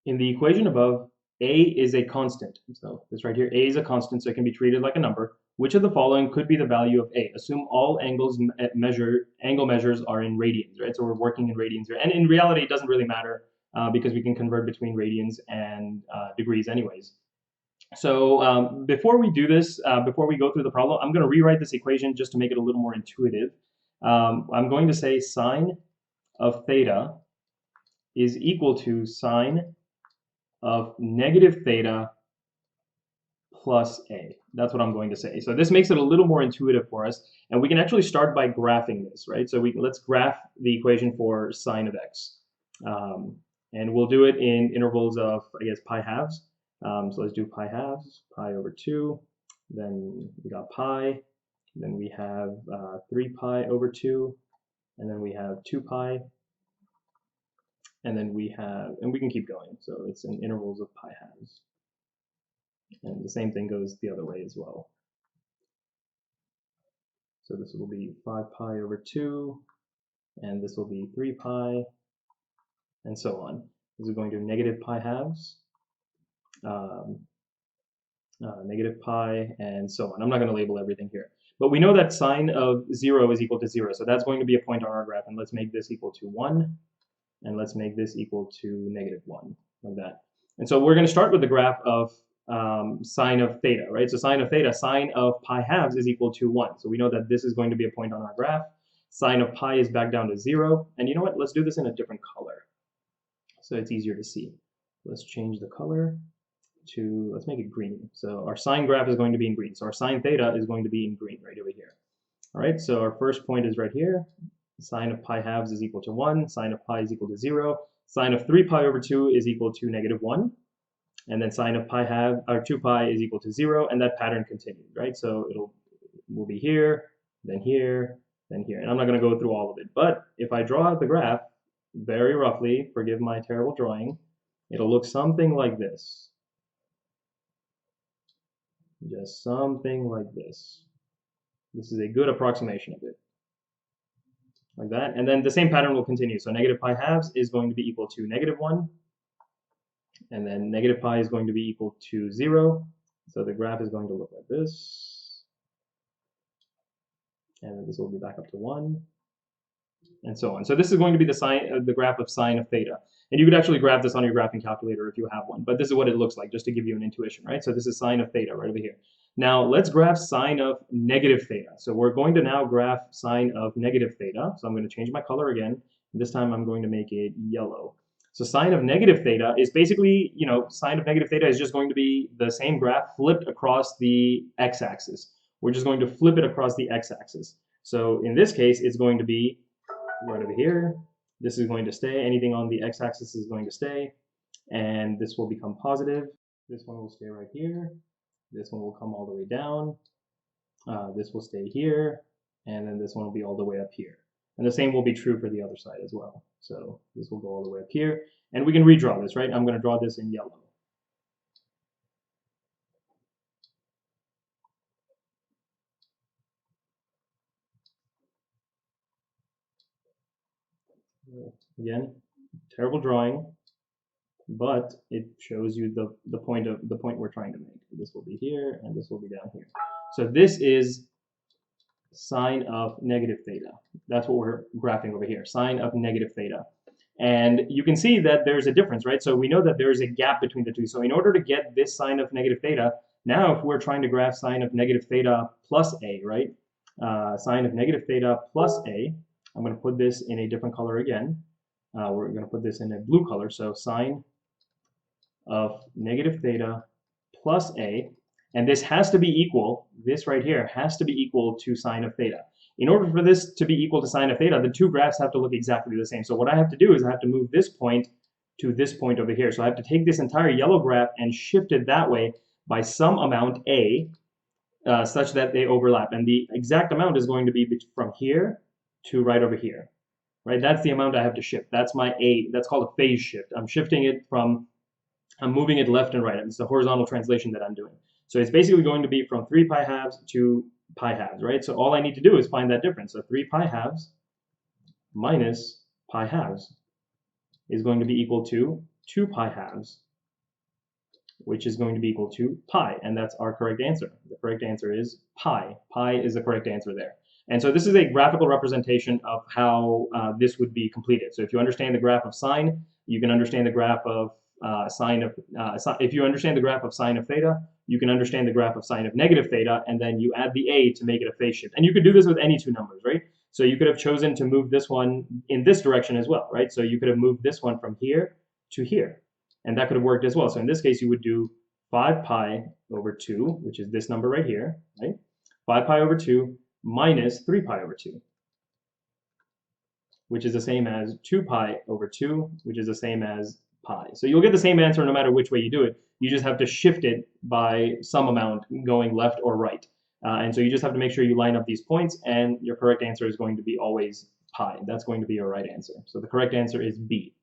In the equation above, a is a constant. So this right here, a is a constant, so it can be treated like a number. Which of the following could be the value of a? Assume all angle measures are in radians, right? So we're working in radians here. And in reality, it doesn't really matter because we can convert between radians and degrees anyways. So before we do this, before we go through the problem, I'm going to rewrite this equation just to make it a little more intuitive. I'm going to say sine of theta is equal to sine of negative theta plus a. That's what I'm going to say. So this makes it a little more intuitive for us, and we can actually start by graphing this, right? So let's graph the equation for sine of x, and we'll do it in intervals of, I guess, pi halves. So let's do pi halves, pi over 2, then we got pi, then we have 3 pi over 2, and then we have 2 pi, and then we have, and we can keep going. So it's in intervals of pi halves. And the same thing goes the other way as well. So this will be 5 pi over 2, and this will be 3 pi, and so on. This is going to negative pi halves, negative pi, and so on. I'm not going to label everything here. But we know that sine of 0 is equal to 0, so that's going to be a point on our graph, and let's make this equal to 1, and let's make this equal to negative 1, like that. And so we're going to start with the graph of sine of theta, right? So sine of theta, sine of pi halves is equal to 1. So we know that this is going to be a point on our graph. Sine of pi is back down to 0. And you know what? Let's do this in a different color so it's easier to see. Let's change the color to, let's make it green. So our sine graph is going to be in green. So our sine theta is going to be in green right over here. All right, so our first point is right here. Sine of pi halves is equal to 1. Sine of pi is equal to 0. Sine of 3 pi over 2 is equal to negative 1. And then sine of pi half, or 2 pi is equal to 0, and that pattern continues, right? So will be here, then here, then here. And I'm not going to go through all of it. But if I draw out the graph, very roughly, forgive my terrible drawing, it'll look something like this. Just something like this. This is a good approximation of it. Like that. And then the same pattern will continue. So negative pi halves is going to be equal to negative 1. And then negative pi is going to be equal to 0. So the graph is going to look like this. And then this will be back up to 1. And so on. So this is going to be the graph of sine of theta. And you could actually graph this on your graphing calculator if you have one. But this is what it looks like, just to give you an intuition, right? So this is sine of theta right over here. Now let's graph sine of negative theta. So we're going to now graph sine of negative theta. So I'm going to change my color again. This time I'm going to make it yellow. So sine of negative theta is basically, sine of negative theta is just going to be the same graph flipped across the x-axis. We're just going to flip it across the x-axis. So in this case, it's going to be right over here. This is going to stay. Anything on the x-axis is going to stay. And this will become positive. This one will stay right here. This one will come all the way down. This will stay here. And then this one will be all the way up here. And the same will be true for the other side as well. So this will go all the way up here. And we can redraw this, right? I'm going to draw this in yellow. Again, terrible drawing, but it shows you the point we're trying to make. This will be here, and this will be down here. So this is sine of negative theta. That's what we're graphing over here, sine of negative theta. And you can see that there's a difference, right? So we know that there's a gap between the two. So in order to get this sine of negative theta, now if we're trying to graph sine of negative theta plus a, right? Sine of negative theta plus a, I'm going to put this in a different color again. We're going to put this in a blue color. So sine of negative theta plus a, and this has to be equal, this right here has to be equal to sine of theta. In order for this to be equal to sine of theta, the two graphs have to look exactly the same. So what I have to do is I have to move this point to this point over here. So I have to take this entire yellow graph and shift it that way by some amount a, such that they overlap. And the exact amount is going to be from here to right over here. Right? That's the amount I have to shift. That's my a. That's called a phase shift. I'm shifting it from, I'm moving it left and right. It's the horizontal translation that I'm doing. So it's basically going to be from 3 pi halves to pi halves, right? So all I need to do is find that difference. So 3 pi halves minus pi halves is going to be equal to 2 pi halves, which is going to be equal to pi, and that's our correct answer. The correct answer is pi. Pi is the correct answer there. And so this is a graphical representation of how this would be completed. So if you understand the graph of sine, you can understand the graph of if you understand the graph of sine of theta, you can understand the graph of sine of negative theta, and then you add the a to make it a phase shift. And you could do this with any two numbers, right? So you could have chosen to move this one in this direction as well, right? So you could have moved this one from here to here, and that could have worked as well. So in this case, you would do 5 pi over 2, which is this number right here, right? 5 pi over 2 minus 3 pi over 2, which is the same as 2 pi over 2, which is the same as pi. So you'll get the same answer no matter which way you do it. You just have to shift it by some amount going left or right. And so you just have to make sure you line up these points, and your correct answer is going to be always pi. That's going to be your right answer. So the correct answer is B.